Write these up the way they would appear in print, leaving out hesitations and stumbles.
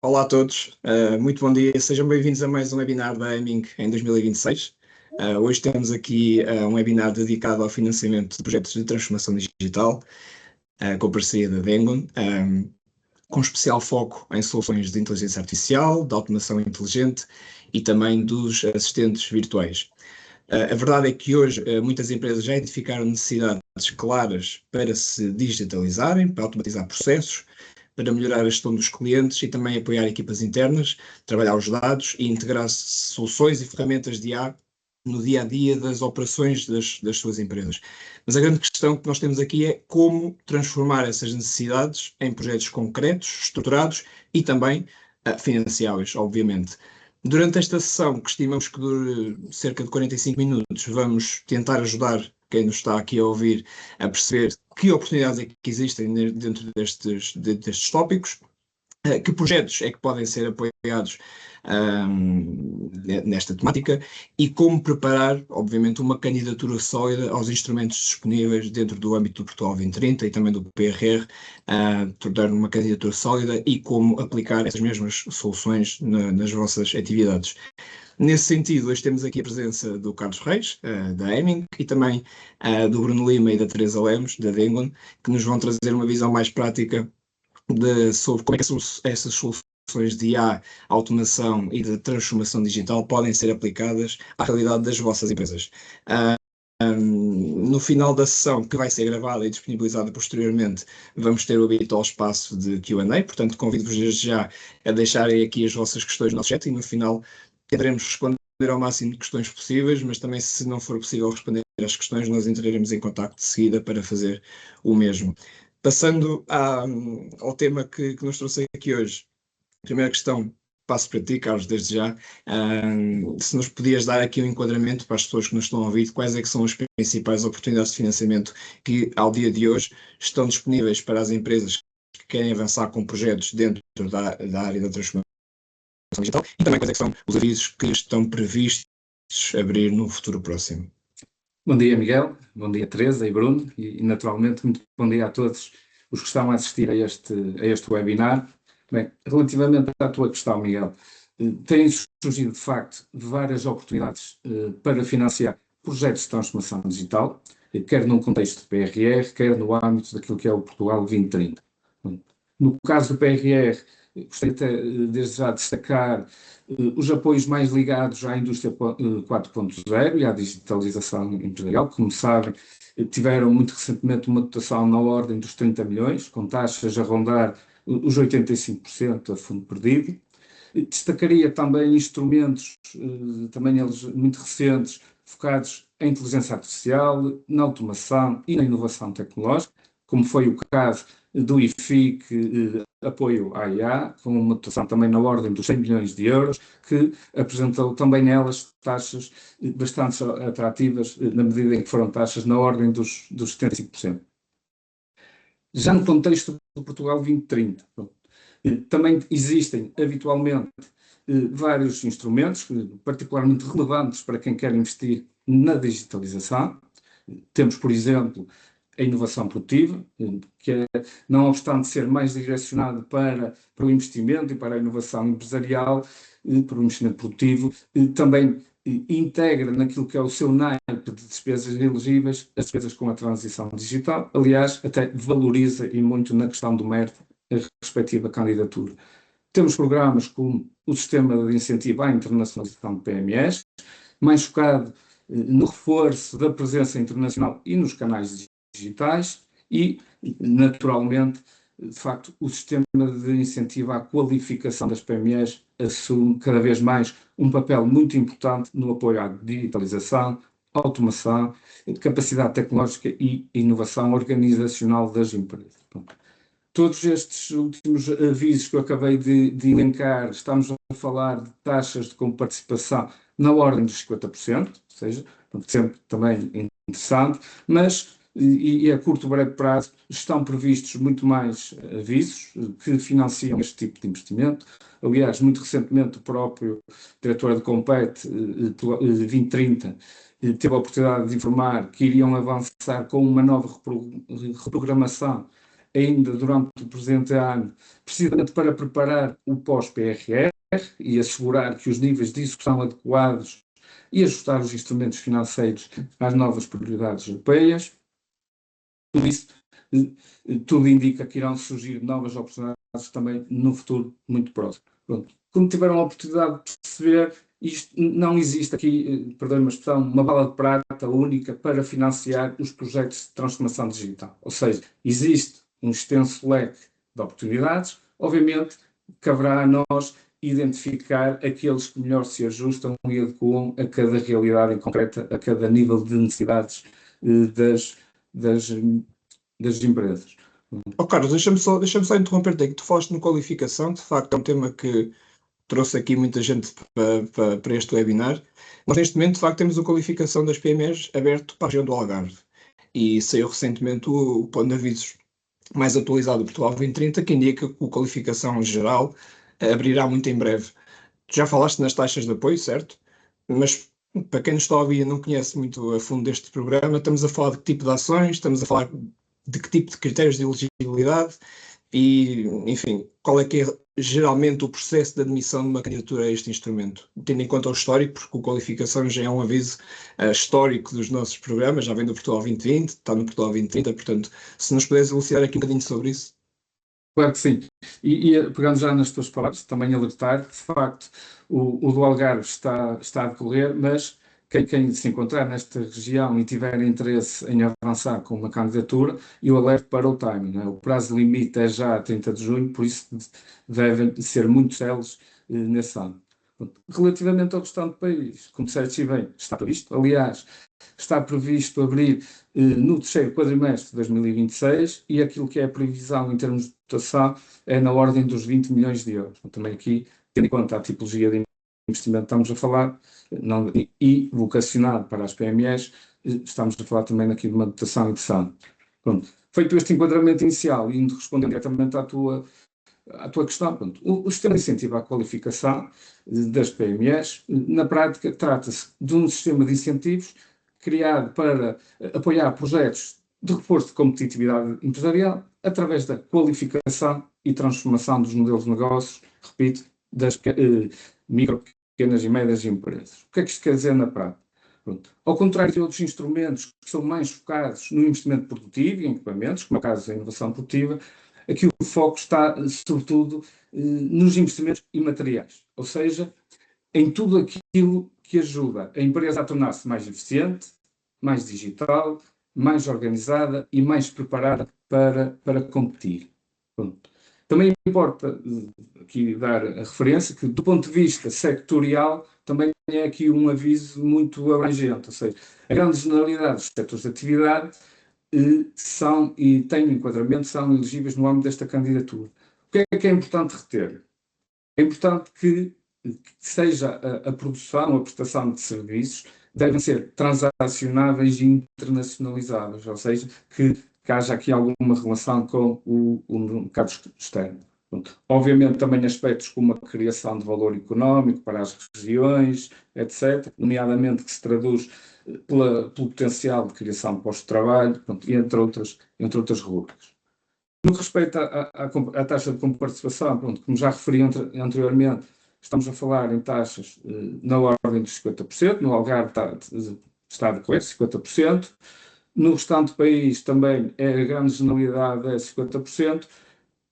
Olá a todos, muito bom dia, sejam bem-vindos a mais um webinar da Aiming em 2026. Hoje temos aqui um webinar dedicado ao financiamento de projetos de transformação digital, com parceria da Dengon, com especial foco em soluções de inteligência artificial, de automação inteligente e também dos assistentes virtuais. A verdade é que hoje muitas empresas já identificaram necessidades claras para se digitalizarem, para automatizar processos, para melhorar a gestão dos clientes e também apoiar equipas internas, trabalhar os dados e integrar soluções e ferramentas de IA no dia a dia das operações das suas empresas. Mas a grande questão que nós temos aqui é como transformar essas necessidades em projetos concretos, estruturados e também financiáveis, obviamente. Durante esta sessão, que estimamos que dure cerca de 45 minutos, vamos tentar ajudar quem nos está aqui a ouvir a perceber que oportunidades é que existem dentro destes tópicos, que projetos é que podem ser apoiados nesta temática e como preparar, obviamente, uma candidatura sólida aos instrumentos disponíveis dentro do âmbito do Portugal 2030 e também do PRR, tornar uma candidatura sólida e como aplicar essas mesmas soluções nas vossas atividades. Nesse sentido, hoje temos aqui a presença do Carlos Reis, da Aiming, e também do Bruno Lima e da Teresa Lemos, da Dengon, que nos vão trazer uma visão mais prática sobre como é que essas soluções de IA, automação e de transformação digital podem ser aplicadas à realidade das vossas empresas. No final da sessão, que vai ser gravada e disponibilizada posteriormente, vamos ter o habitual espaço de Q&A, portanto convido-vos desde já a deixarem aqui as vossas questões no nosso chat e no final tentaremos responder ao máximo de questões possíveis, mas também se não for possível responder às questões, nós entraremos em contacto de seguida para fazer o mesmo. Passando ao tema que nos trouxe aqui hoje, primeira questão, passo para ti, Carlos, desde já. Se nos podias dar aqui um enquadramento para as pessoas que nos estão a ouvir, quais é que são as principais oportunidades de financiamento que, ao dia de hoje, estão disponíveis para as empresas que querem avançar com projetos dentro da área da transformação digital e também quais é que são os avisos que estão previstos abrir no futuro próximo. Bom dia, Miguel. Bom dia, Teresa e Bruno. E naturalmente, muito bom dia a todos os que estão a assistir a este webinar. Bem, relativamente à tua questão, Miguel, têm surgido, de facto, várias oportunidades para financiar projetos de transformação digital, quer num contexto de PRR, quer no âmbito daquilo que é o Portugal 2030. No caso do PRR, gostaria desde já de destacar os apoios mais ligados à indústria 4.0 e à digitalização empresarial. Como sabem, tiveram muito recentemente uma dotação na ordem dos 30 milhões, com taxas a rondar os 85% a fundo perdido. Destacaria também instrumentos, também eles muito recentes, focados em inteligência artificial, na automação e na inovação tecnológica, como foi o caso do IFIC, apoio à IA, com uma dotação também na ordem dos 100 milhões de euros, que apresentou também elas taxas bastante atrativas, na medida em que foram taxas na ordem dos 75%. Já no contexto do Portugal 2030, também existem habitualmente vários instrumentos, particularmente relevantes para quem quer investir na digitalização. Temos, por exemplo, a inovação produtiva, que é, não obstante ser mais direcionado para o investimento e para a inovação empresarial, para o investimento produtivo, também integra naquilo que é o seu naipe de despesas elegíveis as despesas com a transição digital. Aliás, até valoriza e muito na questão do mérito a respectiva candidatura. Temos programas como o Sistema de Incentivo à Internacionalização de PMEs, mais focado no reforço da presença internacional e nos canais digitais e, naturalmente, de facto, o Sistema de Incentivo à Qualificação das PMEs assume cada vez mais um papel muito importante no apoio à digitalização, automação, capacidade tecnológica e inovação organizacional das empresas. Todos estes últimos avisos que eu acabei de elencar, estamos a falar de taxas de comparticipação na ordem dos 50%, ou seja, sempre também interessante, mas e a curto e breve prazo estão previstos muito mais avisos que financiam este tipo de investimento. Aliás, muito recentemente o próprio diretor de Compete 2030 teve a oportunidade de informar que iriam avançar com uma nova reprogramação ainda durante o presente ano, precisamente para preparar o pós-PRR e assegurar que os níveis de execução são adequados e ajustar os instrumentos financeiros às novas prioridades europeias. Tudo isso, tudo indica que irão surgir novas oportunidades também no futuro muito próximo. Pronto. Como tiveram a oportunidade de perceber, isto não existe aqui, perdoe-me a expressão, uma bala de prata única para financiar os projetos de transformação digital. Ou seja, existe um extenso leque de oportunidades. Obviamente, caberá a nós identificar aqueles que melhor se ajustam e adequam a cada realidade em concreta, a cada nível de necessidades das empresas. Carlos, deixa-me só interromper-te aí, que tu falaste no qualificação, de facto é um tema que trouxe aqui muita gente para este webinar. Nós neste momento, de facto, temos a qualificação das PMEs aberto para a região do Algarve e saiu recentemente o plano de avisos mais atualizado do Portugal 2030, que indica que a qualificação geral abrirá muito em breve. Tu já falaste nas taxas de apoio, certo? Mas para quem nos está a ouvir e não conhece muito a fundo deste programa, estamos a falar de que tipo de ações, estamos a falar de que tipo de critérios de elegibilidade e, enfim, qual é que é geralmente o processo de admissão de uma candidatura a este instrumento, tendo em conta o histórico, porque o qualificação já é um aviso histórico dos nossos programas, já vem do Portugal 2020, está no Portugal 2030, portanto, se nos puderes elucidar aqui um bocadinho sobre isso. Claro que sim. E pegando já nas tuas palavras, também alertar, de facto, o do Algarve está a decorrer, mas quem se encontrar nesta região e tiver interesse em avançar com uma candidatura, eu alerto para o timing, não é? O prazo limite é já 30 de junho, por isso devem ser muito céleres nesse ano. Relativamente ao restante do país, como disseste bem, está previsto. Aliás, está previsto abrir no terceiro quadrimestre de 2026 e aquilo que é a previsão em termos de dotação é na ordem dos 20 milhões de euros. Também aqui, tendo em conta a tipologia de investimento que estamos a falar não, e vocacionado para as PMEs, estamos a falar também aqui de uma dotação interessante. Pronto. Feito este enquadramento inicial e indo respondendo diretamente à tua questão, pronto, o sistema de incentivo à qualificação das PMEs, na prática, trata-se de um sistema de incentivos criado para apoiar projetos de reforço de competitividade empresarial através da qualificação e transformação dos modelos de negócios, repito, das micro, pequenas e médias empresas. O que é que isto quer dizer na prática? Pronto. Ao contrário de outros instrumentos que são mais focados no investimento produtivo e em equipamentos, como é o caso da inovação produtiva, aqui o foco está, sobretudo, nos investimentos imateriais, ou seja, em tudo aquilo que ajuda a empresa a tornar-se mais eficiente, mais digital, mais organizada e mais preparada para competir. Pronto. Também importa aqui dar a referência que, do ponto de vista sectorial, também é aqui um aviso muito abrangente, ou seja, a grande generalidade dos setores de atividade são e têm enquadramento, são elegíveis no âmbito desta candidatura. O que é importante reter? É importante que seja a produção, a prestação de serviços, devem ser transacionáveis e internacionalizáveis, ou seja, que haja aqui alguma relação com o mercado externo. Obviamente também aspectos como a criação de valor económico para as regiões, etc., nomeadamente que se traduz pelo potencial de criação de postos de trabalho, entre outras rubricas. No que respeita à taxa de comparticipação, como já referi anteriormente, estamos a falar em taxas na ordem dos 50%, no Algarve está a decorrer 50%, no restante do país também a grande generalidade é 50%,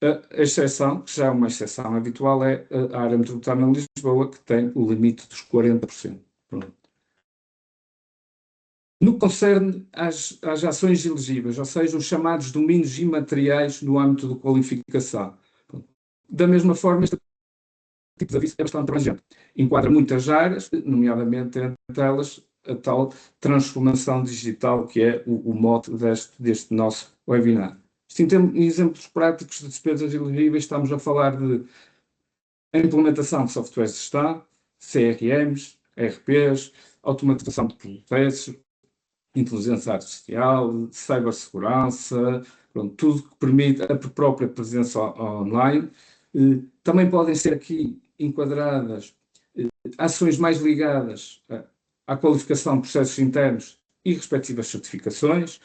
a exceção, que já é uma exceção habitual, é a área metropolitana de Lisboa, que tem o limite dos 40%. Pronto. No que concerne às ações elegíveis, ou seja, os chamados domínios imateriais no âmbito de qualificação. Da mesma forma, este tipo de aviso é bastante abrangente. Enquadra muitas áreas, nomeadamente entre elas a tal transformação digital, que é o mote deste nosso webinar. Em exemplos práticos de despesas elegíveis, estamos a falar de implementação de softwares de gestão, CRMs, ERPs, automatização de processos, inteligência artificial, cibersegurança, tudo que permite a própria presença online. Também podem ser aqui enquadradas ações mais ligadas à qualificação de processos internos e respectivas certificações.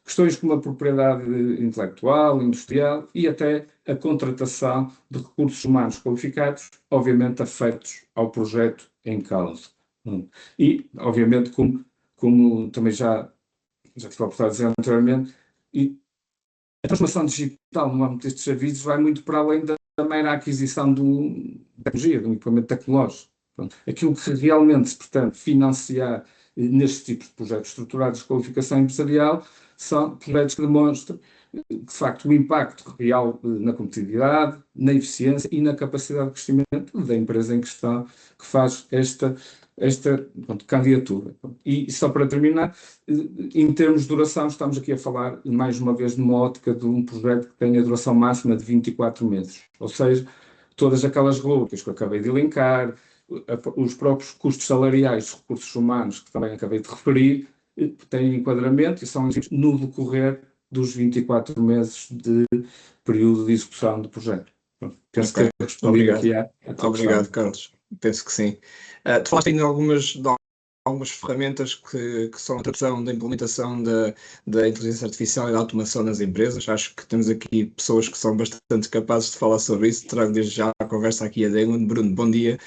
questões como a propriedade intelectual, industrial e até a contratação de recursos humanos qualificados, obviamente afetos ao projeto em causa. E, obviamente, como também já tive a oportunidade de dizer anteriormente, a transformação digital no âmbito destes serviços vai muito para além da mera aquisição de tecnologia, de um equipamento tecnológico. Pronto. Aquilo que realmente se pretende financiar nestes tipos de projetos estruturados de qualificação empresarial são projetos que demonstram, de facto, o impacto real na competitividade, na eficiência e na capacidade de crescimento da empresa em questão que faz esta candidatura. E só para terminar, em termos de duração, estamos aqui a falar, mais uma vez, numa ótica de um projeto que tem a duração máxima de 24 meses. Ou seja, todas aquelas rubricas que eu acabei de elencar, os próprios custos salariais dos recursos humanos, que também acabei de referir, têm enquadramento e são no decorrer dos 24 meses de período de execução do projeto. Penso que respondi aqui à tua Obrigado, questão. Carlos. Penso que sim. Tu falaste ainda de algumas ferramentas que são a tradução da implementação da inteligência artificial e da automação nas empresas. Acho que temos aqui pessoas que são bastante capazes de falar sobre isso. Trago desde já a conversa aqui a Damon. Bruno, bom dia.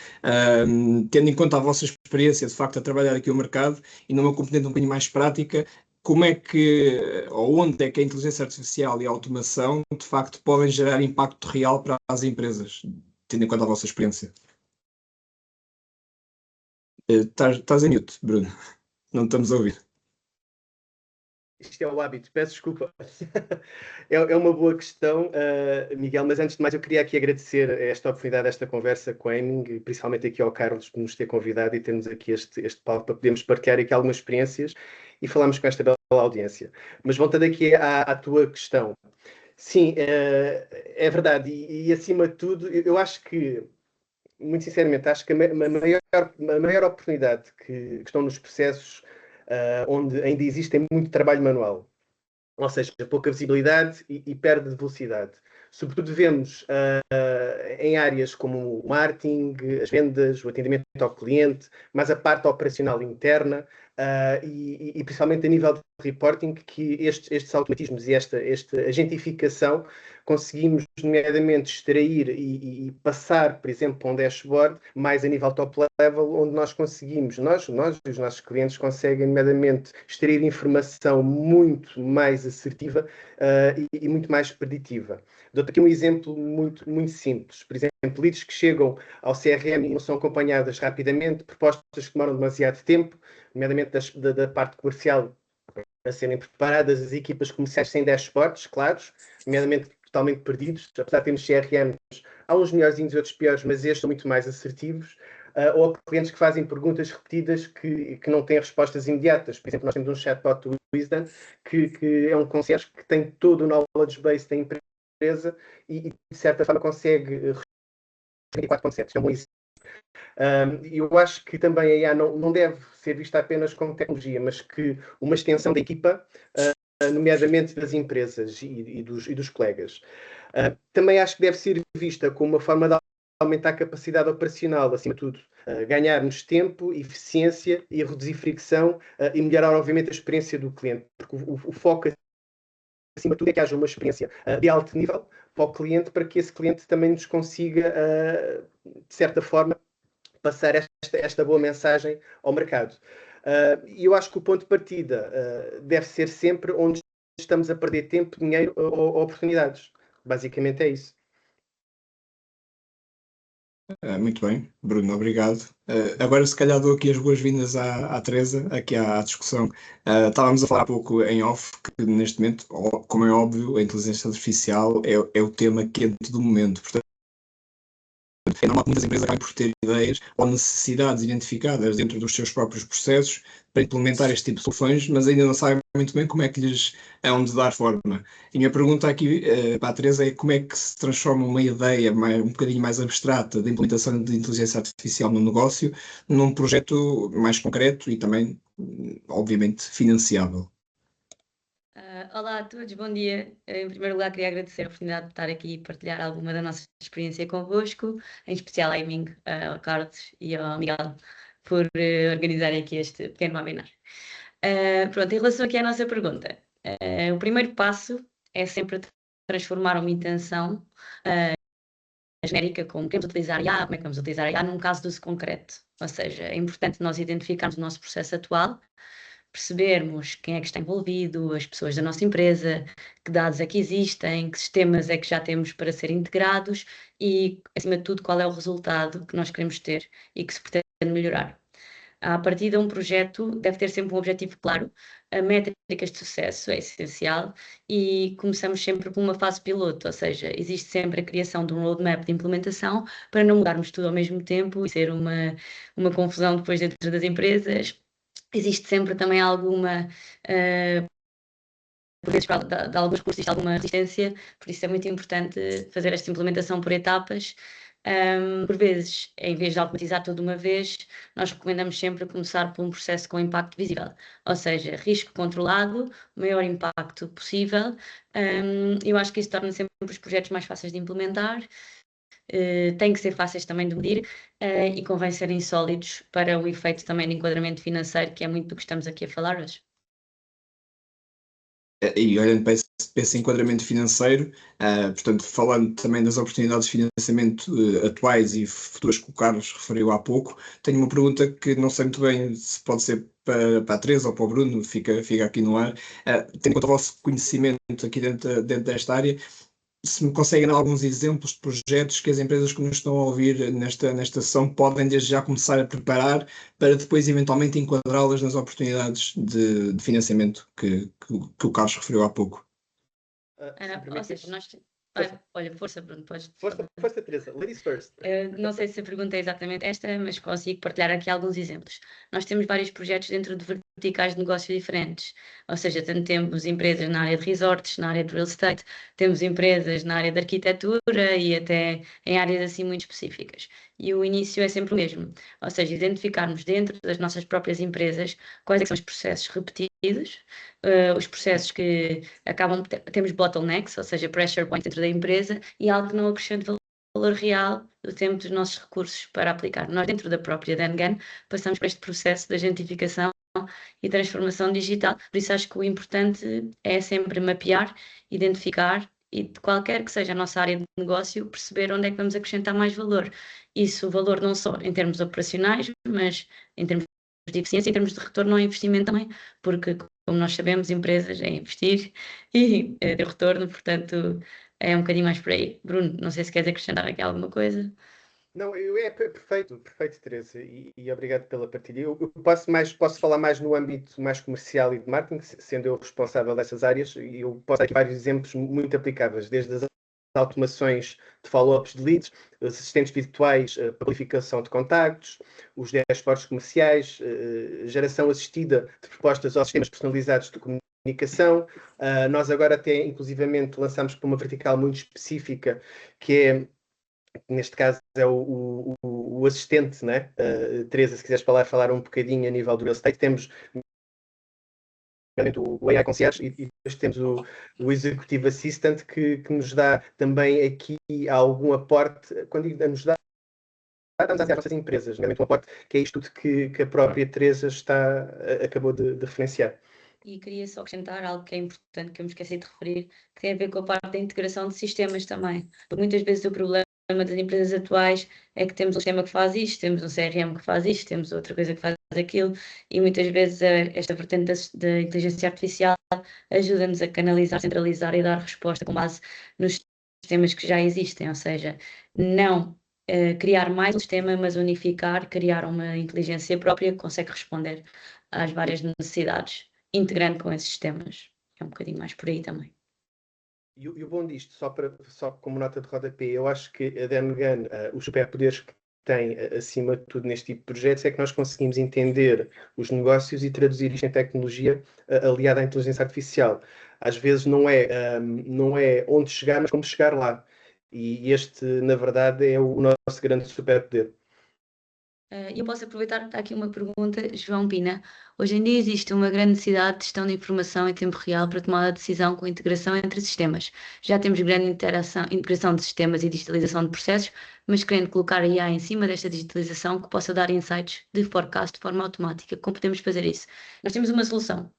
Tendo em conta a vossa experiência, de facto, a trabalhar aqui o mercado e numa componente um bocadinho mais prática, como é que, ou onde é que a inteligência artificial e a automação, de facto, podem gerar impacto real para as empresas, tendo em conta a vossa experiência? Estás em mute, Bruno. Não estamos a ouvir. Isto é o hábito, peço desculpa. É uma boa questão, Miguel, mas antes de mais eu queria aqui agradecer esta oportunidade, esta conversa com a Aiming, principalmente aqui ao Carlos por nos ter convidado e termos aqui este palco para podermos partilhar aqui algumas experiências e falarmos com esta bela audiência. Mas voltando aqui à tua questão. Sim, é verdade e acima de tudo, eu acho que, muito sinceramente, acho que a maior oportunidade que estão nos processos onde ainda existem muito trabalho manual, ou seja, pouca visibilidade e perde de velocidade. Sobretudo vemos em áreas como o marketing, as vendas, o atendimento ao cliente, mas a parte operacional interna e principalmente a nível de reporting, que estes automatismos e esta agentificação conseguimos, nomeadamente, extrair e passar, por exemplo, para um dashboard mais a nível top level, onde nós conseguimos, nós e os nossos clientes conseguem, nomeadamente, extrair informação muito mais assertiva e muito mais preditiva. Dou-te aqui um exemplo muito, muito simples. Por exemplo, leads que chegam ao CRM e não são acompanhadas rapidamente, propostas que demoram demasiado tempo, nomeadamente da parte comercial, a serem preparadas, as equipas comerciais sem dashboards claros, nomeadamente totalmente perdidos, apesar de termos CRMs, há uns melhorzinhos e outros piores, mas estes são muito mais assertivos, ou clientes que fazem perguntas repetidas que não têm respostas imediatas. Por exemplo, nós temos um chatbot do Wisdom, que é um concierge que tem todo o knowledge base da empresa e de certa forma consegue 24/7, é um bom exemplo. Eu acho que também a IA não deve ser vista apenas como tecnologia, mas que uma extensão da equipa, nomeadamente das empresas e dos colegas. Também acho que deve ser vista como uma forma de aumentar a capacidade operacional, acima de tudo, ganharmos tempo, eficiência e reduzir fricção e melhorar, obviamente, a experiência do cliente, porque o foco, acima de tudo, é que haja uma experiência de alto nível para o cliente, para que esse cliente também nos consiga, de certa forma, passar esta boa mensagem ao mercado. E eu acho que o ponto de partida deve ser sempre onde estamos a perder tempo, dinheiro ou oportunidades. Basicamente é isso. Muito bem, Bruno, obrigado. Agora, se calhar, dou aqui as boas-vindas à Teresa, aqui à discussão. Estávamos a falar há pouco em off que, neste momento, como é óbvio, a inteligência artificial é o tema quente do momento. Portanto, é normal que muitas empresas acabem por ter ideias ou necessidades identificadas dentro dos seus próprios processos para implementar este tipo de soluções, mas ainda não sabem muito bem como é que lhes hão de dar forma. E a minha pergunta aqui para a Teresa é como é que se transforma uma ideia um bocadinho mais abstrata de implementação de inteligência artificial no negócio num projeto mais concreto e também, obviamente, financiável. Olá a todos, bom dia. Em primeiro lugar, queria agradecer a oportunidade de estar aqui e partilhar alguma da nossa experiência convosco, em especial à Aiming, ao Carlos e ao Miguel, por organizarem aqui este pequeno webinar. Pronto, em relação aqui à nossa pergunta, O primeiro passo é sempre transformar uma intenção genérica, como queremos utilizar IA, como é que vamos utilizar IA, num caso de uso concreto. Ou seja, é importante nós identificarmos o nosso processo atual, percebermos quem é que está envolvido, as pessoas da nossa empresa, que dados é que existem, que sistemas é que já temos para ser integrados e, acima de tudo, qual é o resultado que nós queremos ter e que se pretende melhorar. A partir de um projeto deve ter sempre um objetivo claro, a métricas de sucesso é essencial e começamos sempre com uma fase piloto, ou seja, existe sempre a criação de um roadmap de implementação para não mudarmos tudo ao mesmo tempo e ser uma confusão depois dentro das empresas. Existe sempre também alguma, por vezes, de alguns custos, existe alguma resistência, por isso é muito importante fazer esta implementação por etapas. Por vezes, em vez de automatizar tudo de uma vez, nós recomendamos sempre começar por um processo com impacto visível, ou seja, risco controlado, o maior impacto possível. Eu acho que isso torna sempre os projetos mais fáceis de implementar. Têm que ser fáceis também de medir e convém serem sólidos para o efeito também de enquadramento financeiro, que é muito do que estamos aqui a falar hoje. E olhando para esse enquadramento financeiro, portanto, falando também das oportunidades de financiamento atuais e futuras que o Carlos referiu há pouco, tenho uma pergunta que não sei muito bem se pode ser para a Teresa ou para o Bruno, fica aqui no ar. Tendo em conta o vosso conhecimento aqui dentro desta área, se me conseguem dar alguns exemplos de projetos que as empresas que nos estão a ouvir nesta sessão podem desde já começar a preparar para depois eventualmente enquadrá-las nas oportunidades de financiamento que o Carlos referiu há pouco. Ou seja, nós... Olha, força, Bruno, podes... Força, Teresa. Ladies first. Não sei se a pergunta é exatamente esta, mas consigo partilhar aqui alguns exemplos. Nós temos vários projetos dentro de verticais de negócio diferentes, ou seja, tanto temos empresas na área de resorts, na área de real estate, temos empresas na área de arquitetura e até em áreas assim muito específicas. E o início é sempre o mesmo, ou seja, identificarmos dentro das nossas próprias empresas quais é que são os processos repetidos, os processos que acabam, temos bottlenecks, ou seja, pressure points dentro da empresa e algo que não acrescente valor real do tempo dos nossos recursos para aplicar. Nós, dentro da própria Dengan, passamos por este processo de agentificação e transformação digital. Por isso, acho que o importante é sempre mapear, identificar e, de qualquer que seja a nossa área de negócio, perceber onde é que vamos acrescentar mais valor. Isso, o valor não só em termos operacionais, mas em termos de eficiência, em termos de retorno ao investimento também, porque, como nós sabemos, empresas é investir e ter retorno, portanto, é um bocadinho mais por aí. Bruno, não sei se queres acrescentar aqui alguma coisa. Não, perfeito, Teresa, e obrigado pela partilha. Eu posso falar mais no âmbito mais comercial e de marketing, sendo eu responsável dessas áreas, e eu posso dar aqui vários exemplos muito aplicáveis, desde as automações de follow-ups de leads, os assistentes virtuais para qualificação de contactos, os dashboards comerciais, geração assistida de propostas aos sistemas personalizados de comunicação. Nós agora até, inclusivamente, lançamos para uma vertical muito específica, que é, neste caso, é o assistente, né? Teresa, se quiseres falar um bocadinho a nível do real estate, temos o AI Concierge e depois temos o Executive Assistant que nos dá também aqui algum aporte, quando nos dá, estamos às nossas empresas, realmente um aporte que é isto tudo que a própria Teresa acabou de referenciar. E queria só acrescentar algo que é importante, que eu me esqueci de referir, que tem a ver com a parte da integração de sistemas também. Porque muitas vezes o problema das empresas atuais é que temos um sistema que faz isto, temos um CRM que faz isto, temos outra coisa que faz aquilo, e muitas vezes esta vertente da inteligência artificial ajuda-nos a canalizar, centralizar e dar resposta com base nos sistemas que já existem, ou seja, não criar mais um sistema, mas unificar, criar uma inteligência própria que consegue responder às várias necessidades, integrando com esses sistemas. É um bocadinho mais por aí também. E o bom disto, só como nota de rodapé, eu acho que a Dengan, os superpoderes que tem, acima de tudo, neste tipo de projetos, é que nós conseguimos entender os negócios e traduzir isto em tecnologia aliada à inteligência artificial. Às vezes não é onde chegar, mas como chegar lá. E este, na verdade, é o nosso grande superpoder. Eu posso aproveitar, está aqui uma pergunta, João Pina. Hoje em dia existe uma grande necessidade de gestão de informação em tempo real para tomar a decisão com integração entre sistemas. Já temos grande integração de sistemas e digitalização de processos, mas querendo colocar a IA em cima desta digitalização que possa dar insights de forecast de forma automática. Como podemos fazer isso? Nós temos uma solução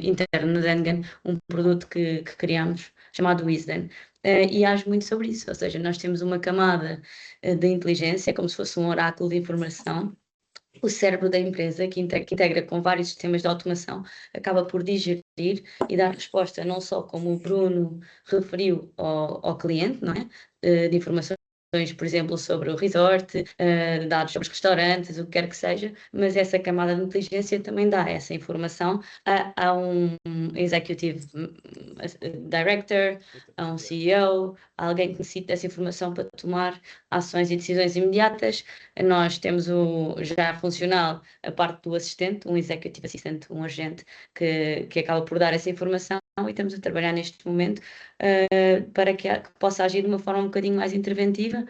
interna da Engen, um produto que criamos chamado Wisden. E age muito sobre isso, ou seja, nós temos uma camada de inteligência, como se fosse um oráculo de informação. O cérebro da empresa, que integra com vários sistemas de automação, acaba por digerir e dar resposta não só como o Bruno referiu ao cliente, não é? De informações, por exemplo, sobre o resort, dados sobre os restaurantes, o que quer que seja, mas essa camada de inteligência também dá essa informação a um executive director, a um CEO, a alguém que necessita dessa informação para tomar ações e decisões imediatas. Nós temos já funcional a parte do assistente, um executive assistant, um agente que acaba por dar essa informação, e estamos a trabalhar neste momento para que possa agir de uma forma um bocadinho mais interventiva,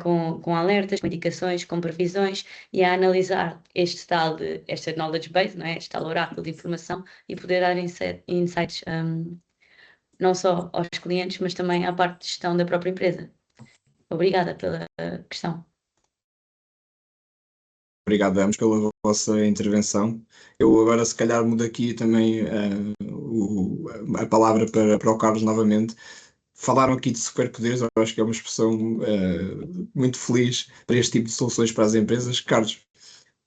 com alertas, com indicações, com previsões, e a analisar esta knowledge base, não é? Este tal oráculo de informação, e poder dar insights não só aos clientes, mas também à parte de gestão da própria empresa. Obrigada pela questão. Obrigado a ambos pela vossa intervenção. Eu agora, se calhar, mudo aqui também a palavra para o Carlos novamente. Falaram aqui de superpoderes, eu acho que é uma expressão muito feliz para este tipo de soluções para as empresas. Carlos,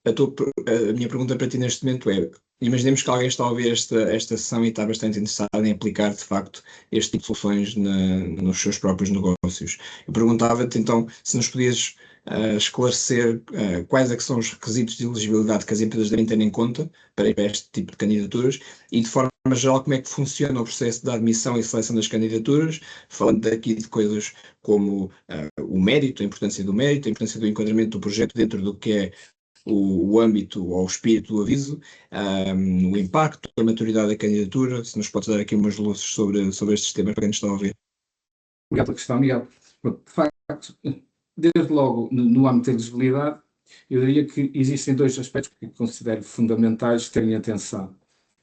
a minha pergunta para ti neste momento é: imaginemos que alguém está a ouvir esta sessão e está bastante interessado em aplicar, de facto, este tipo de soluções nos seus próprios negócios. Eu perguntava-te, então, se nos podias esclarecer quais é que são os requisitos de elegibilidade que as empresas devem ter em conta para ir para este tipo de candidaturas e, de forma geral, como é que funciona o processo de admissão e seleção das candidaturas, falando aqui de coisas como o mérito, a importância do mérito, a importância do enquadramento do projeto dentro do que é o âmbito ou o espírito do aviso, o impacto, a maturidade da candidatura. Se nos podes dar aqui umas luzes sobre estes temas para quem nos está a ouvir. Obrigado pela questão, Miguel. De facto, desde logo, no âmbito da elegibilidade, eu diria que existem dois aspectos que considero fundamentais terem atenção.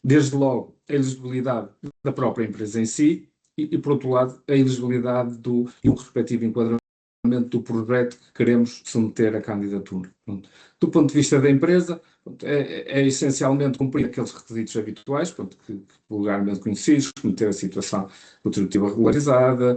Desde logo, a elegibilidade da própria empresa em si e por outro lado, a elegibilidade e o respectivo enquadramento do projeto que queremos submeter à candidatura. Do ponto de vista da empresa, é essencialmente cumprir aqueles requisitos habituais, que vulgarmente conhecidos, como ter a situação contributiva regularizada,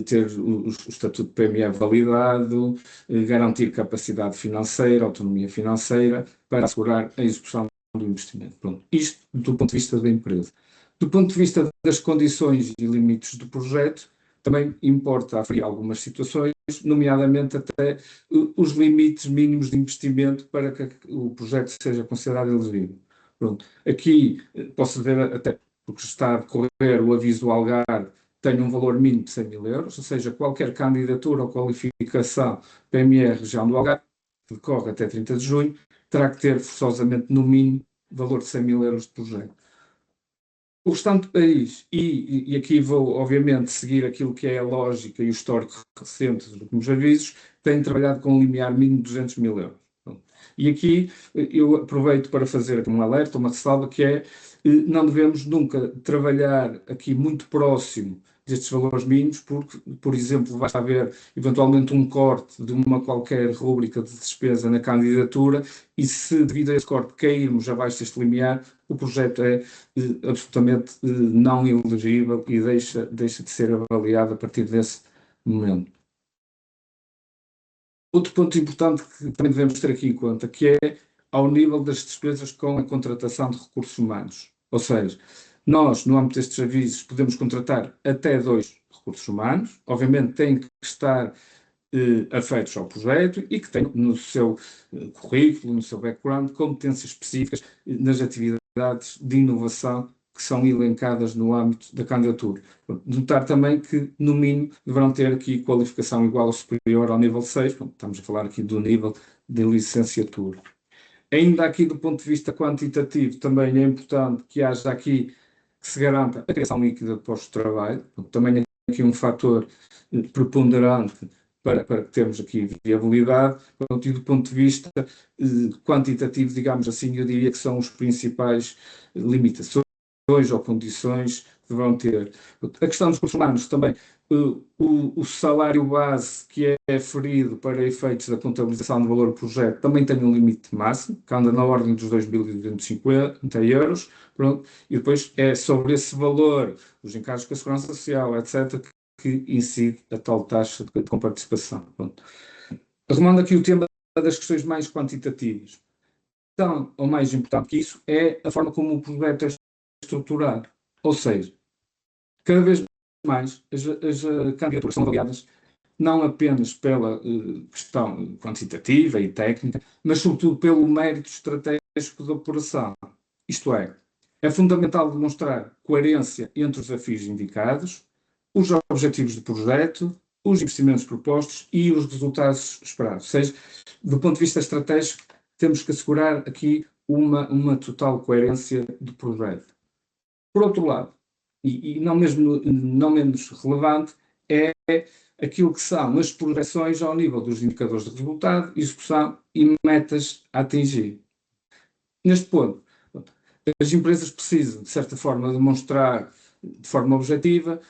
ter o estatuto de PME validado, garantir capacidade financeira, autonomia financeira, para assegurar a execução do investimento. Isto do ponto de vista da empresa. Do ponto de vista das condições e limites do projeto, também importa aferir algumas situações, nomeadamente até os limites mínimos de investimento para que o projeto seja considerado elegível. Aqui posso dizer, até porque está a decorrer o aviso do Algarve, tem um valor mínimo de 100 mil euros, ou seja, qualquer candidatura ou qualificação PME região do Algarve, que decorre até 30 de junho, terá que ter forçosamente no mínimo valor de 100 mil euros de projeto. O restante do país, e aqui vou obviamente seguir aquilo que é a lógica e o histórico recente dos últimos avisos, tem trabalhado com um limiar mínimo de 200 mil euros. E aqui eu aproveito para fazer um alerta, uma ressalva, que é: não devemos nunca trabalhar aqui muito próximo destes valores mínimos, porque, por exemplo, basta haver eventualmente um corte de uma qualquer rúbrica de despesa na candidatura e, se devido a esse corte cairmos abaixo deste limiar, o projeto é absolutamente não elegível e deixa de ser avaliado a partir desse momento. Outro ponto importante que também devemos ter aqui em conta, que é ao nível das despesas com a contratação de recursos humanos. Ou seja, nós, no âmbito destes avisos, podemos contratar até 2 recursos humanos, obviamente têm que estar afeitos ao projeto e que tenham no seu currículo, no seu background, competências específicas nas atividades de inovação que são elencadas no âmbito da candidatura. Notar também que, no mínimo, deverão ter aqui qualificação igual ou superior ao nível 6, estamos a falar aqui do nível de licenciatura. Ainda aqui do ponto de vista quantitativo, também é importante que haja aqui, que se garanta a criação líquida de postos de trabalho, também aqui um fator preponderante para que termos aqui viabilidade. Pronto, e do ponto de vista quantitativo, digamos assim, eu diria que são os principais limitações ou condições que deverão ter. A questão dos recursos humanos também, o salário base que é aferido para efeitos da contabilização do valor do projeto também tem um limite máximo, que anda na ordem dos 2.250 euros, pronto, e depois é sobre esse valor, os encargos com a Segurança Social, etc., que incide a tal taxa de comparticipação. Pronto. Arrumando aqui o tema das questões mais quantitativas. Então, ou mais importante que isso, é a forma como o projeto é estruturado. Ou seja, cada vez mais as candidaturas são avaliadas não apenas pela questão quantitativa e técnica, mas sobretudo pelo mérito estratégico da operação. Isto é fundamental demonstrar coerência entre os desafios indicados, os objetivos do projeto, os investimentos propostos e os resultados esperados. Ou seja, do ponto de vista estratégico, temos que assegurar aqui uma total coerência do projeto. Por outro lado, e não menos relevante, é aquilo que são as projeções ao nível dos indicadores de resultado, execução e metas a atingir. Neste ponto, as empresas precisam, de certa forma, demonstrar de forma objetiva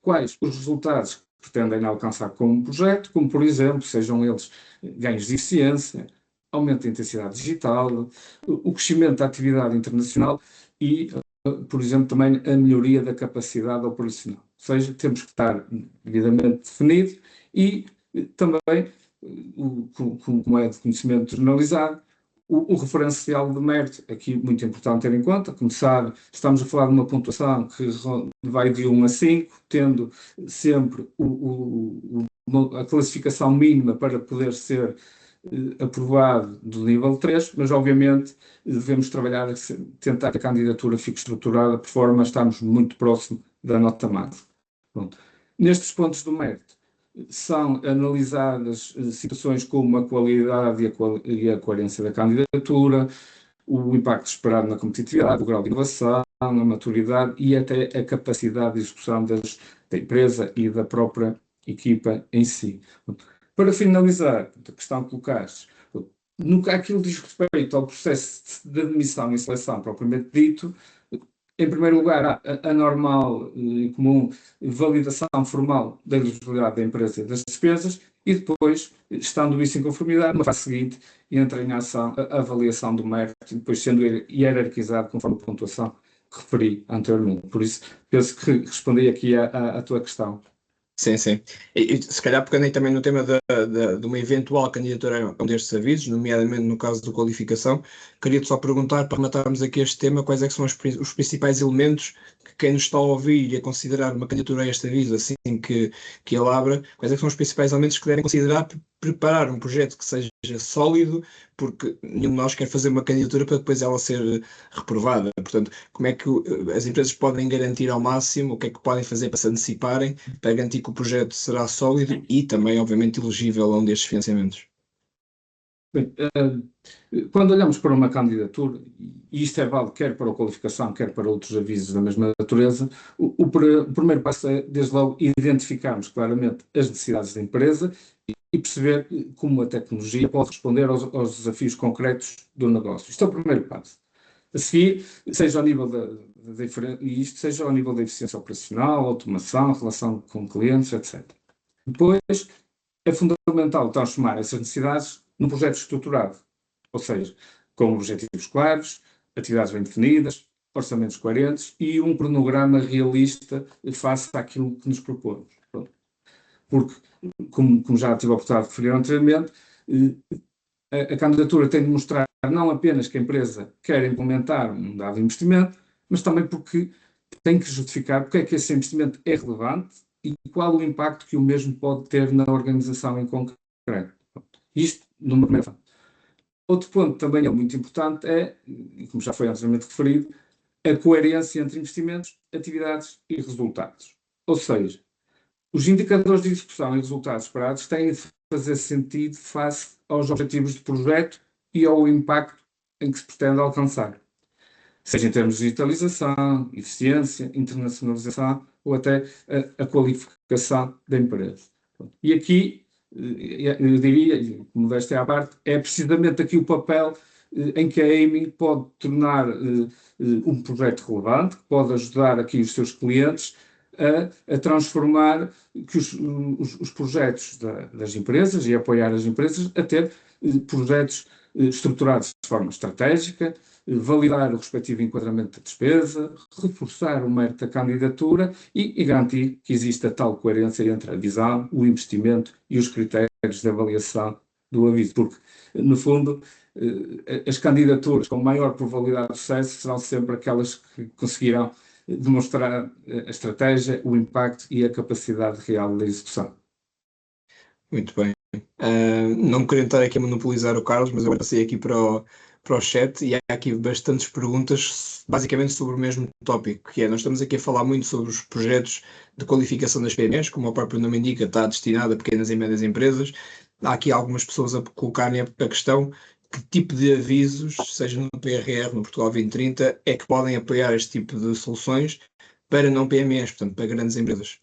quais os resultados que pretendem alcançar com um projeto, como, por exemplo, sejam eles ganhos de eficiência, aumento da intensidade digital, o crescimento da atividade internacional e, por exemplo, também a melhoria da capacidade operacional. Ou seja, temos que estar devidamente definido e também, como é de conhecimento generalizado, o referencial de mérito, aqui muito importante ter em conta, como sabe, estamos a falar de uma pontuação que vai de 1 a 5, tendo sempre a classificação mínima para poder ser aprovado do nível 3, mas obviamente devemos trabalhar, tentar que a candidatura fique estruturada de forma a estarmos muito próximo da nota máxima. Pronto. Nestes pontos do mérito, são analisadas situações como a qualidade e a coerência da candidatura, o impacto esperado na competitividade, o grau de inovação, a maturidade e até a capacidade de execução da empresa e da própria equipa em si. Para finalizar, a questão que colocaste, no que aquilo diz respeito ao processo de admissão e seleção propriamente dito, em primeiro lugar, a normal e comum validação formal da elegibilidade da empresa e das despesas e depois, estando isso em conformidade, na fase seguinte, entra em ação a avaliação do mérito, depois sendo hierarquizado conforme a pontuação que referi anteriormente. Por isso, penso que respondi aqui à tua questão. Sim, sim. E se calhar pegando aí também no tema de uma eventual candidatura a um destes avisos, nomeadamente no caso da qualificação, queria-te só perguntar, para rematarmos aqui este tema, quais é que são os principais elementos que quem nos está a ouvir e a considerar uma candidatura a este aviso, assim que ele abra, quais é que são os principais elementos que devem considerar para preparar um projeto que seja sólido, porque nenhum de nós quer fazer uma candidatura para depois ela ser reprovada. Portanto, como é que as empresas podem garantir ao máximo, o que é que podem fazer para se anteciparem, para garantir que o projeto será sólido e também, obviamente, elegível a um destes financiamentos? Bem, quando olhamos para uma candidatura, e isto é válido quer para a qualificação, quer para outros avisos da mesma natureza, o primeiro passo é, desde logo, identificarmos claramente as necessidades da empresa e perceber como a tecnologia pode responder aos desafios concretos do negócio. Isto é o primeiro passo. A seguir, seja ao nível seja ao nível da eficiência operacional, automação, relação com clientes, etc. Depois, é fundamental transformar essas necessidades num projeto estruturado, ou seja, com objetivos claros, atividades bem definidas, orçamentos coerentes e um cronograma realista face àquilo que nos propomos. Porque, como já tive a oportunidade de referir anteriormente, a candidatura tem de mostrar não apenas que a empresa quer implementar um dado investimento, mas também porque tem que justificar porque é que esse investimento é relevante e qual o impacto que o mesmo pode ter na organização em concreto. Isto numa primeira fase. Outro ponto também é muito importante e como já foi anteriormente referido, a coerência entre investimentos, atividades e resultados. Ou seja, os indicadores de execução e resultados esperados têm de fazer sentido face aos objetivos do projeto e ao impacto em que se pretende alcançar, seja em termos de digitalização, eficiência, internacionalização ou até a qualificação da empresa. E aqui eu diria, e modéstia à parte, é precisamente aqui o papel em que a Aiming pode tornar um projeto relevante, que pode ajudar aqui os seus clientes a transformar que os projetos das empresas e apoiar as empresas a ter projetos estruturados de forma estratégica, validar o respectivo enquadramento da despesa, reforçar o mérito da candidatura e garantir que exista tal coerência entre a visão, o investimento e os critérios de avaliação do aviso, porque, no fundo, as candidaturas com maior probabilidade de sucesso serão sempre aquelas que conseguirão demonstrar a estratégia, o impacto e a capacidade real da execução. Muito bem. Não me queria estar aqui a monopolizar o Carlos, mas eu passei aqui para o chat e há aqui bastantes perguntas, basicamente sobre o mesmo tópico, que é, nós estamos aqui a falar muito sobre os projetos de qualificação das PMEs, como o próprio nome indica, está destinado a pequenas e médias empresas. Há aqui algumas pessoas a colocarem a questão: que tipo de avisos, seja no PRR, no Portugal 2030, é que podem apoiar este tipo de soluções para não PMEs, portanto, para grandes empresas?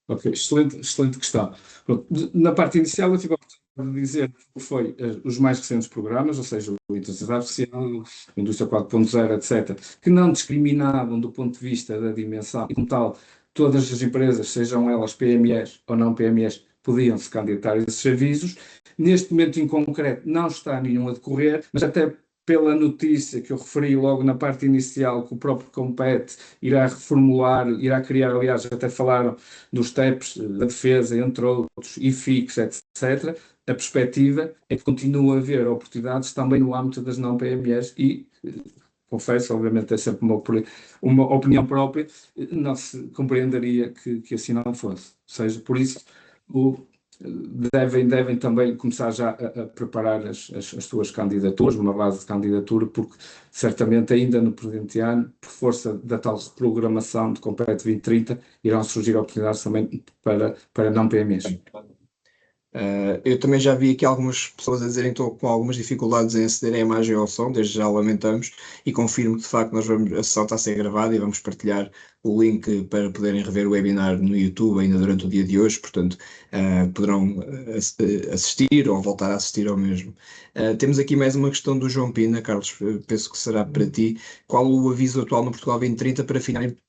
Ok, excelente questão. Pronto, na parte inicial eu tive a oportunidade de dizer que foi os mais recentes programas, ou seja, o Inteligência Artificial, a Indústria 4.0, etc., que não discriminavam do ponto de vista da dimensão e, como tal, todas as empresas, sejam elas PMEs ou não PMEs, podiam se candidatar a esses avisos. Neste momento em concreto não está nenhum a decorrer, mas até pela notícia que eu referi logo na parte inicial, que o próprio Compete irá reformular, irá criar, aliás, até falaram dos TEPs, da defesa, entre outros, IFIX, etc., a perspectiva é que continua a haver oportunidades também no âmbito das não PMEs e, confesso, obviamente é sempre uma opinião própria, não se compreenderia que assim não fosse. Ou seja, por isso devem também começar já a preparar as suas candidaturas, uma base de candidatura, porque certamente ainda no presente ano, por força da tal reprogramação de Compete 2030, irão surgir oportunidades também para não PMEs. Eu também já vi aqui algumas pessoas a dizerem que estão com algumas dificuldades em aceder à imagem ou ao som, desde já lamentamos, e confirmo que de facto a sessão está a ser gravada e vamos partilhar o link para poderem rever o webinar no YouTube ainda durante o dia de hoje, portanto poderão assistir ou voltar a assistir ao mesmo. Temos aqui mais uma questão do João Pina. Carlos, penso que será para ti. Qual o aviso atual no Portugal 2030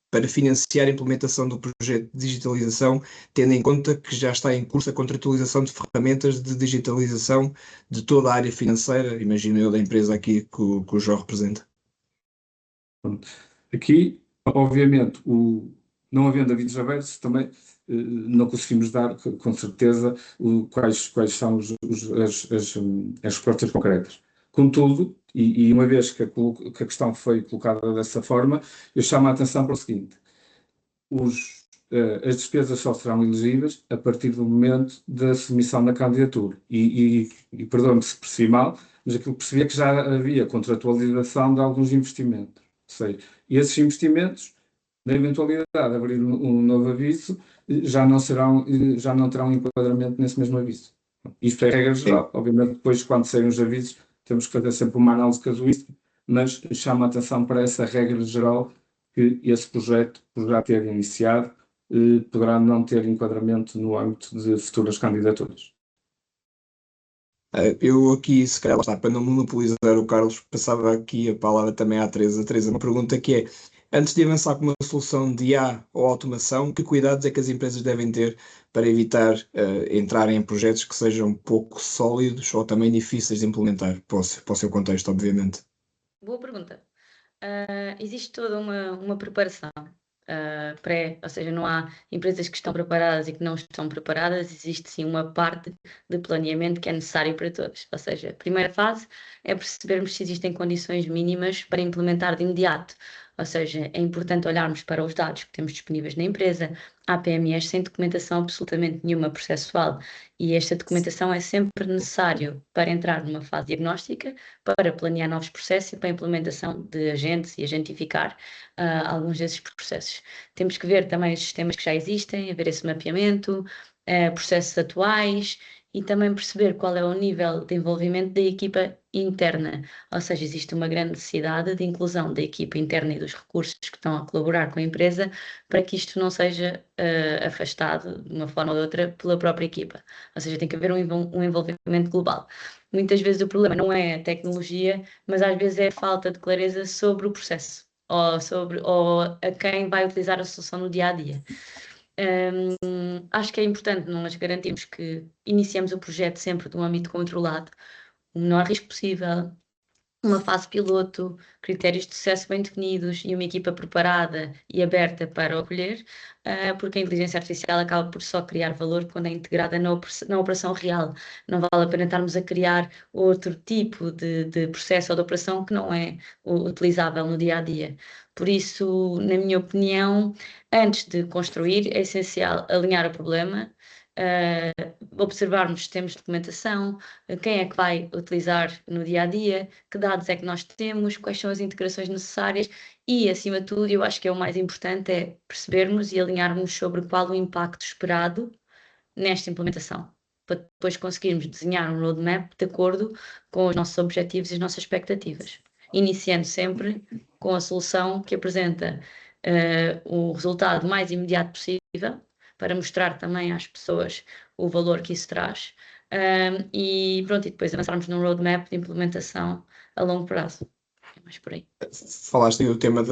para financiar a implementação do projeto de digitalização, tendo em conta que já está em curso a contratualização de ferramentas de digitalização de toda a área financeira, imagino eu, da empresa aqui que o João representa? Aqui, obviamente, não havendo avisos abertos, também não conseguimos dar com certeza quais são as respostas concretas. Contudo, e uma vez que a questão foi colocada dessa forma, eu chamo a atenção para o seguinte: as despesas só serão elegíveis a partir do momento da submissão da candidatura. E perdoe-me se percebi mal, mas aquilo que percebi é que já havia contratualização de alguns investimentos. Ou seja, esses investimentos, na eventualidade de abrir um novo aviso, já não terão enquadramento nesse mesmo aviso. Isto é a regra geral. Obviamente, depois, quando saírem os avisos, temos que fazer sempre uma análise casuística, mas chamo a atenção para essa regra geral, que esse projeto, por já ter iniciado, poderá não ter enquadramento no âmbito de futuras candidaturas. Eu aqui, se calhar, para não monopolizar o Carlos, passava aqui a palavra também à Teresa. Teresa, uma pergunta que é: antes de avançar com uma solução de IA ou automação, que cuidados é que as empresas devem ter para evitar entrarem em projetos que sejam pouco sólidos ou também difíceis de implementar, para o seu contexto, obviamente? Boa pergunta. Existe toda uma preparação pré, ou seja, não há empresas que estão preparadas e que não estão preparadas, existe sim uma parte de planeamento que é necessário para todas. Ou seja, a primeira fase é percebermos se existem condições mínimas para implementar de imediato. Ou seja, é importante olharmos para os dados que temos disponíveis na empresa. Há PMEs sem documentação absolutamente nenhuma processual e esta documentação é sempre necessário para entrar numa fase diagnóstica, para planear novos processos e para a implementação de agentes e agentificar alguns desses processos. Temos que ver também os sistemas que já existem, haver esse mapeamento, processos atuais e também perceber qual é o nível de envolvimento da equipa interna. Ou seja, existe uma grande necessidade de inclusão da equipa interna e dos recursos que estão a colaborar com a empresa para que isto não seja afastado de uma forma ou de outra pela própria equipa. Ou seja, tem que haver um envolvimento global. Muitas vezes o problema não é a tecnologia, mas às vezes é a falta de clareza sobre o processo ou a quem vai utilizar a solução no dia a dia. Acho que é importante nós garantirmos que iniciamos o projeto sempre de um âmbito controlado, o menor risco possível, uma fase piloto, critérios de sucesso bem definidos e uma equipa preparada e aberta para o acolher, porque a inteligência artificial acaba por só criar valor quando é integrada na operação real. Não vale a pena estarmos a criar outro tipo de processo ou de operação que não é utilizável no dia a dia. Por isso, na minha opinião, antes de construir, é essencial alinhar o problema, observarmos se temos documentação, quem é que vai utilizar no dia a dia, que dados é que nós temos, quais são as integrações necessárias e, acima de tudo, eu acho que é o mais importante é percebermos e alinharmos sobre qual o impacto esperado nesta implementação, para depois conseguirmos desenhar um roadmap de acordo com os nossos objetivos e as nossas expectativas, iniciando sempre com a solução que apresenta o resultado mais imediato possível, para mostrar também às pessoas o valor que isso traz. E pronto, e depois avançarmos num roadmap de implementação a longo prazo. É mais por aí. Falaste aí do tema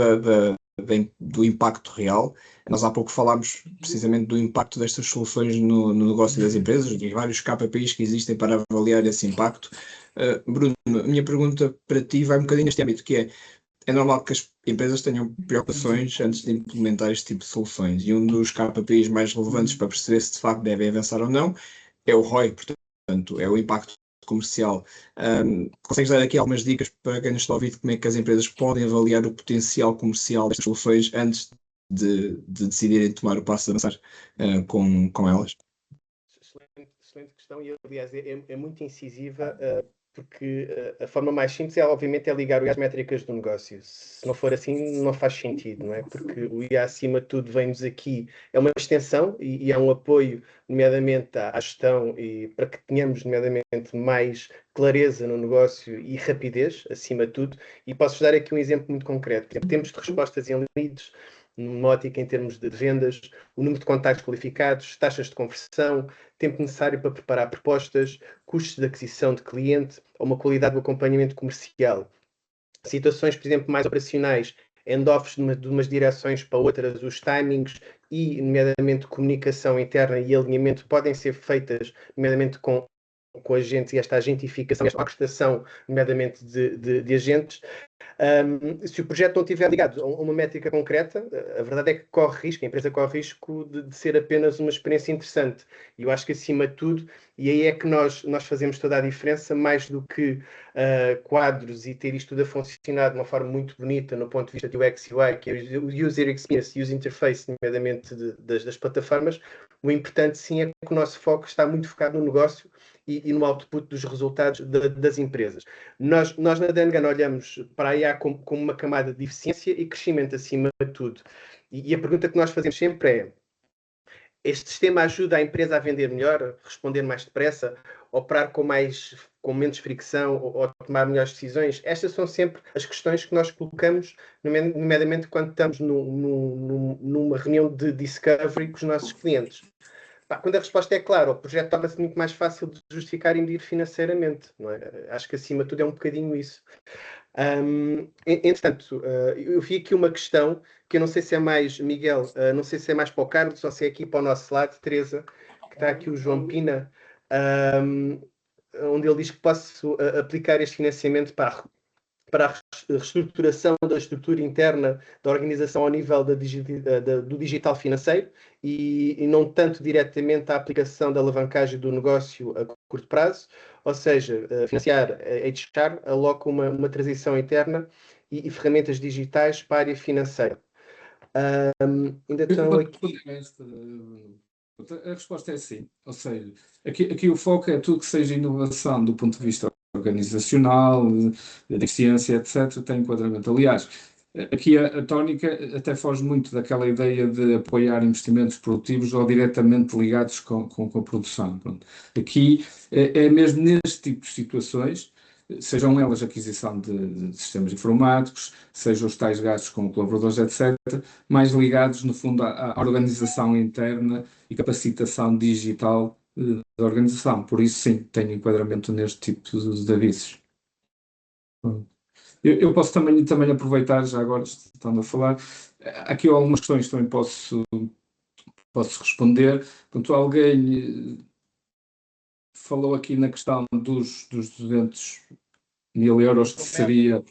do impacto real. Nós há pouco falámos precisamente do impacto destas soluções no negócio das empresas, dos vários KPIs que existem para avaliar esse impacto. Bruno, a minha pergunta para ti vai um bocadinho neste âmbito, que é normal que as empresas tenham preocupações antes de implementar este tipo de soluções, e um dos KPIs mais relevantes para perceber se de facto devem avançar ou não é o ROI, portanto, é o impacto comercial. Consegues dar aqui algumas dicas para quem nos está a ouvir de como é que as empresas podem avaliar o potencial comercial destas soluções antes de decidirem tomar o passo de avançar com elas? Excelente questão e, aliás, é muito incisiva, porque a forma mais simples obviamente, é ligar o IA às métricas do negócio. Se não for assim, não faz sentido, não é? Porque o IA, acima de tudo, vem-nos aqui, é uma extensão e é um apoio, nomeadamente à gestão, e para que tenhamos, nomeadamente, mais clareza no negócio e rapidez, acima de tudo. E posso-vos dar aqui um exemplo muito concreto. Por exemplo, temos de respostas em leads, numa ótica em termos de vendas, o número de contactos qualificados, taxas de conversão, tempo necessário para preparar propostas, custos de aquisição de cliente ou uma qualidade do acompanhamento comercial. Situações, por exemplo, mais operacionais, handoffs de umas direções para outras, os timings e, nomeadamente, comunicação interna e alinhamento podem ser feitas, nomeadamente com agentes e esta agentificação, esta orquestração, nomeadamente de agentes. Se o projeto não estiver ligado a uma métrica concreta, a verdade é que a empresa corre risco de ser apenas uma experiência interessante. E eu acho que, acima de tudo, e aí é que nós fazemos toda a diferença, mais do que quadros e ter isto tudo a funcionar de uma forma muito bonita no ponto de vista do UX e UI, que é o User Experience, User Interface, nomeadamente das plataformas. O importante, sim, é que o nosso foco está muito focado no negócio e no output dos resultados das empresas. Nós na Dangan olhamos para a IA como uma camada de eficiência e crescimento acima de tudo. E a pergunta que nós fazemos sempre é: este sistema ajuda a empresa a vender melhor, a responder mais depressa, operar com menos fricção ou tomar melhores decisões? Estas são sempre as questões que nós colocamos, nomeadamente quando estamos numa reunião de discovery com os nossos clientes. Quando a resposta é clara, o projeto torna-se muito mais fácil de justificar e medir financeiramente. Não é? Acho que, acima de tudo, é um bocadinho isso. Entretanto, eu vi aqui uma questão que eu não sei se é mais, Miguel, não sei se é mais para o Carlos ou se é aqui para o nosso lado, Teresa, que está aqui o João Pina, onde ele diz que posso aplicar este financiamento para a reestruturação da estrutura interna da organização ao nível do digital financeiro e não tanto diretamente à aplicação da alavancagem do negócio a curto prazo, ou seja, financiar a HR aloca uma transição interna e ferramentas digitais para a área financeira. Ainda estão aqui... A resposta é sim, ou seja, aqui o foco é tudo que seja inovação do ponto de vista organizacional, de eficiência, etc., tem enquadramento. Aliás, Aqui a tónica até foge muito daquela ideia de apoiar investimentos produtivos ou diretamente ligados com a produção. Pronto. Aqui é mesmo neste tipo de situações, sejam elas a aquisição de sistemas informáticos, sejam os tais gastos com colaboradores, etc., mais ligados, no fundo, à organização interna e capacitação digital da organização. Por isso, sim, tenho enquadramento neste tipo de avisos. Eu posso também aproveitar, já agora estando a falar, aqui algumas questões também posso responder. Portanto, alguém falou aqui na questão dos 200 mil euros, que seria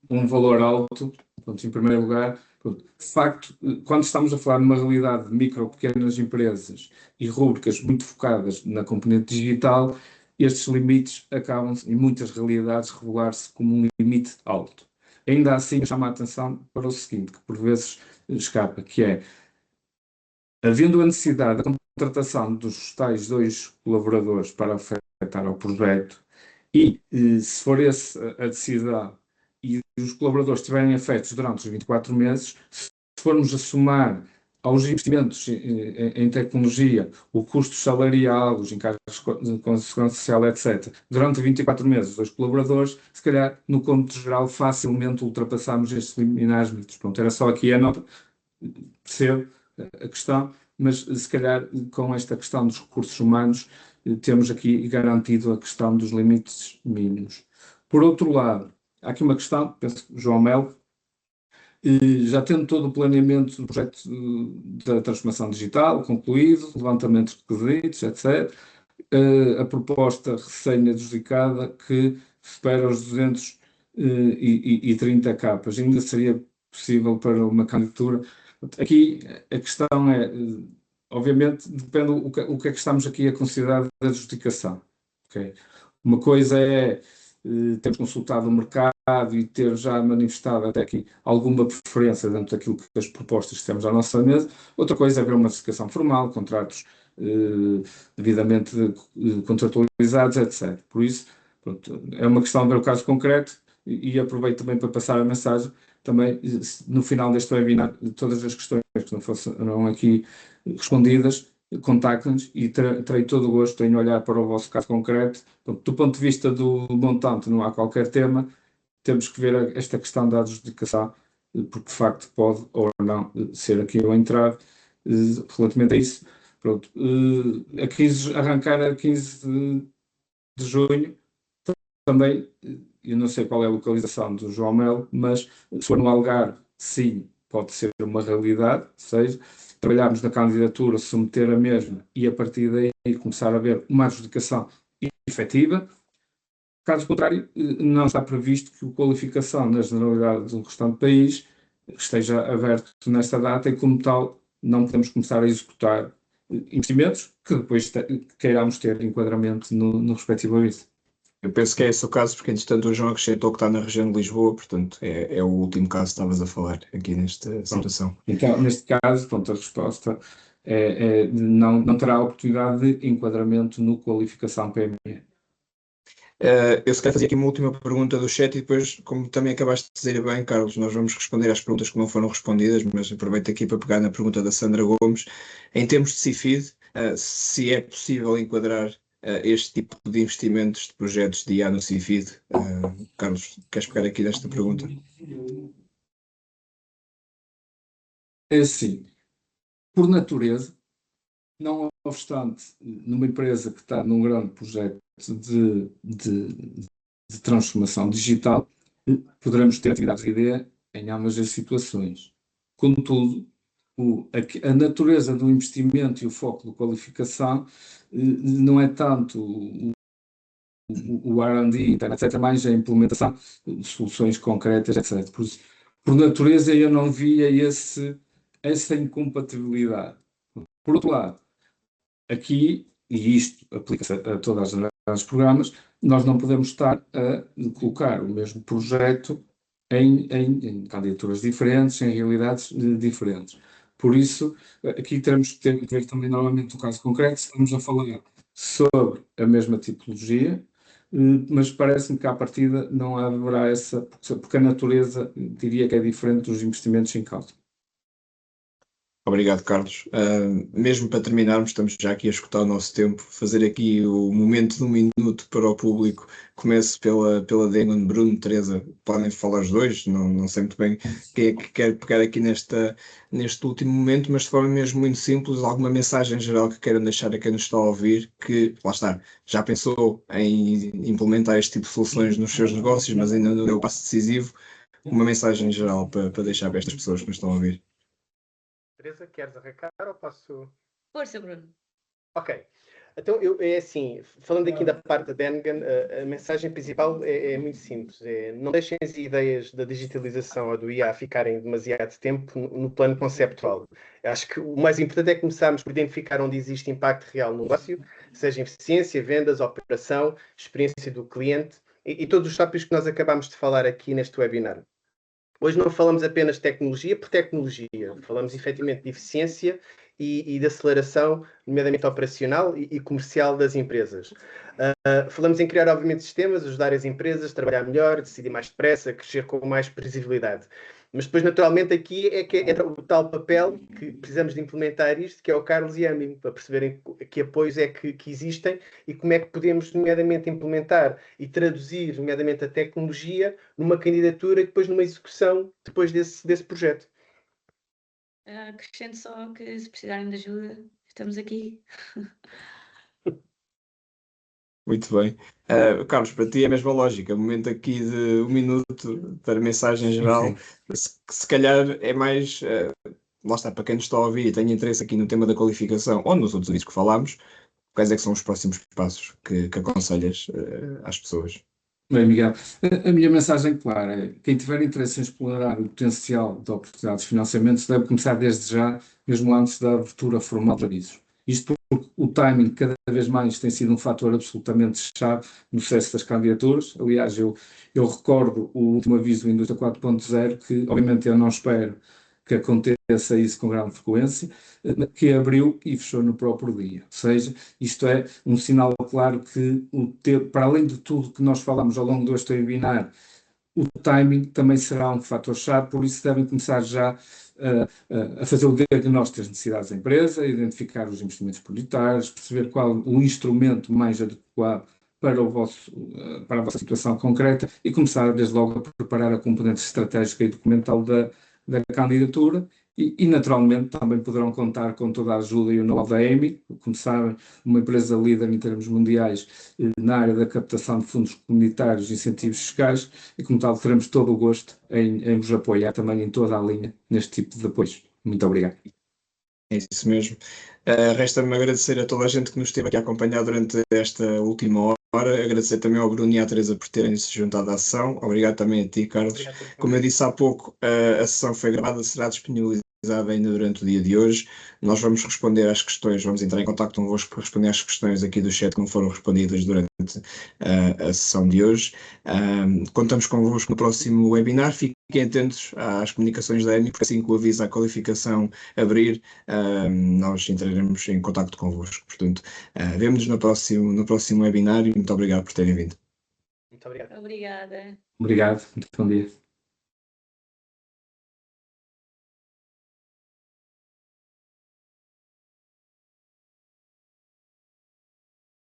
um valor alto. Portanto, em primeiro lugar, de facto, quando estamos a falar de uma realidade de micro, pequenas empresas e rúbricas muito focadas na componente digital, estes limites acabam, em muitas realidades, revelar-se como um limite alto. Ainda assim, chama a atenção para o seguinte, que por vezes escapa, que é, havendo a necessidade da contratação dos tais 2 colaboradores para afetar ao projeto, e se for essa a decisão e os colaboradores estiverem afetos durante os 24 meses, se formos a somar aos investimentos em tecnologia, o custo salarial, os encargos com a segurança social, etc., durante 24 meses, os 2 colaboradores, se calhar, no cômputo geral, facilmente ultrapassamos estes liminares mitos. Pronto, era só aqui a nota, percebo a questão, mas se calhar com esta questão dos recursos humanos, temos aqui garantido a questão dos limites mínimos. Por outro lado, há aqui uma questão, penso que o João Melo, já tendo todo o planeamento do projeto da transformação digital concluído, levantamento de requisitos, etc., a proposta recém-adjudicada que supera os 230 capas. Ainda seria possível para uma candidatura? Aqui a questão é, obviamente, depende o que é que estamos aqui a considerar da adjudicação. Okay? Uma coisa é termos consultado o mercado e ter já manifestado até aqui alguma preferência dentro daquilo que as propostas que temos à nossa mesa. Outra coisa é ver uma certificação formal, contratos devidamente contratualizados, etc. Por isso, pronto, é uma questão de ver o caso concreto e aproveito também para passar a mensagem também no final deste webinar, todas as questões que não foram aqui respondidas, contactem-nos e terei todo o gosto em olhar para o vosso caso concreto. Portanto, do ponto de vista do montante, não há qualquer tema, temos que ver esta questão da adjudicação, porque de facto pode ou não ser aqui o entrave relativamente a isso. Pronto, arrancar a 15 de junho, também, eu não sei qual é a localização do João Melo, mas se for no Algarve, sim, pode ser uma realidade, ou seja, trabalharmos na candidatura, submeter a mesma e a partir daí começar a ver uma adjudicação efetiva. Caso contrário, não está previsto que a qualificação na generalidade do restante país esteja aberto nesta data e, como tal, não podemos começar a executar investimentos que depois queiramos ter enquadramento no respectivo aviso. Eu penso que é esse o caso, porque entretanto o João acrescentou que está na região de Lisboa, portanto é o último caso que estavas a falar aqui nesta situação. Então, neste caso, pronto, a resposta não terá oportunidade de enquadramento no qualificação PME. Eu se calhar fazia aqui uma última pergunta do chat e depois, como também acabaste de dizer bem, Carlos, nós vamos responder às perguntas que não foram respondidas, mas aproveito aqui para pegar na pergunta da Sandra Gomes. Em termos de CIFID, se é possível enquadrar este tipo de investimentos de projetos de IA no CIFID? Carlos, queres pegar aqui nesta pergunta? É assim, por natureza, não obstante, numa empresa que está num grande projeto de transformação digital, poderemos ter atividades de ID em ambas as situações. Contudo, a natureza do investimento e o foco de qualificação não é tanto o R&D, etc., mais a implementação de soluções concretas, etc. Por natureza, eu não via essa incompatibilidade. Por outro lado, aqui, e isto aplica-se a todas as programas, nós não podemos estar a colocar o mesmo projeto em candidaturas diferentes, em realidades diferentes. Por isso, aqui teremos que ver também novamente o caso concreto, se estamos a falar sobre a mesma tipologia, mas parece-me que à partida não haverá essa, porque a natureza diria que é diferente dos investimentos em causa. Obrigado, Carlos. Mesmo para terminarmos, estamos já aqui a escutar o nosso tempo, fazer aqui o momento de 1 minuto para o público. Começo pela Damon, Bruno, Teresa, podem falar os dois, não sei muito bem quem é que quer pegar aqui neste último momento, mas de forma mesmo muito simples, alguma mensagem geral que queiram deixar a quem nos está a ouvir, que, lá está, já pensou em implementar este tipo de soluções nos seus negócios, mas ainda não deu o passo decisivo, uma mensagem geral para deixar para estas pessoas que nos estão a ouvir. Teresa, queres arrancar ou posso? Força, Bruno. Ok. Então, é assim, falando aqui da parte da Dengen, a mensagem principal é muito simples. Não deixem as ideias da digitalização ou do IA ficarem demasiado tempo no plano conceptual. Acho que o mais importante é começarmos por identificar onde existe impacto real no negócio, seja eficiência, vendas, operação, experiência do cliente e todos os tópicos que nós acabamos de falar aqui neste webinar. Hoje não falamos apenas de tecnologia por tecnologia, falamos efetivamente de eficiência e de aceleração, nomeadamente operacional e comercial das empresas. Falamos em criar, obviamente, sistemas, ajudar as empresas a trabalhar melhor, decidir mais depressa, crescer com mais previsibilidade. Mas depois, naturalmente, aqui é o tal papel que precisamos de implementar isto, que é o Carlos e a mim, para perceberem que apoios é que existem e como é que podemos, nomeadamente, implementar e traduzir, nomeadamente, a tecnologia numa candidatura e depois numa execução depois desse projeto. Acrescento só que se precisarem de ajuda, estamos aqui. Muito bem. Carlos, para ti é a mesma lógica. O momento aqui de 1 minuto para mensagem geral, se calhar é mais, lá está, para quem nos está a ouvir e tem interesse aqui no tema da qualificação ou nos outros vídeos que falámos, quais é que são os próximos passos que aconselhas às pessoas? Bem, Miguel, a minha mensagem clara é: quem tiver interesse em explorar o potencial de oportunidades de financiamento deve começar desde já, mesmo antes da abertura formal de avisos. Isto porque o timing cada vez mais tem sido um fator absolutamente chave no sucesso das candidaturas. Aliás, eu recordo o último aviso do Indústria 4.0, que obviamente eu não espero que aconteça isso com grande frequência, que abriu e fechou no próprio dia. Ou seja, isto é um sinal claro que, para além de tudo que nós falamos ao longo deste webinar, o timing também será um fator-chave, por isso devem começar já a fazer o diagnóstico das necessidades da empresa, identificar os investimentos prioritários, perceber qual o instrumento mais adequado para a vossa situação concreta e começar desde logo a preparar a componente estratégica e documental da candidatura e naturalmente também poderão contar com toda a ajuda e o know-how da EMI. Como sabem, uma empresa líder em termos mundiais na área da captação de fundos comunitários e incentivos fiscais e como tal teremos todo o gosto em vos apoiar também em toda a linha neste tipo de apoios. Muito obrigado. É isso mesmo. Resta-me agradecer a toda a gente que nos esteve aqui a acompanhar durante esta última hora. Agradecer também ao Bruno e à Teresa por terem se juntado à sessão. Obrigado também a ti, Carlos. Como eu disse há pouco, a sessão foi gravada, será disponibilizada ainda durante o dia de hoje. Nós vamos responder às questões, vamos entrar em contato convosco para responder às questões aqui do chat que não foram respondidas durante a sessão de hoje. Contamos convosco no próximo webinar. Fiquem atentos às comunicações da EMI, porque assim que o aviso à qualificação abrir, nós entraremos em contacto convosco. Portanto, vemo-nos no próximo webinar e muito obrigado por terem vindo. Muito obrigado. Obrigada. Obrigado, muito bom dia.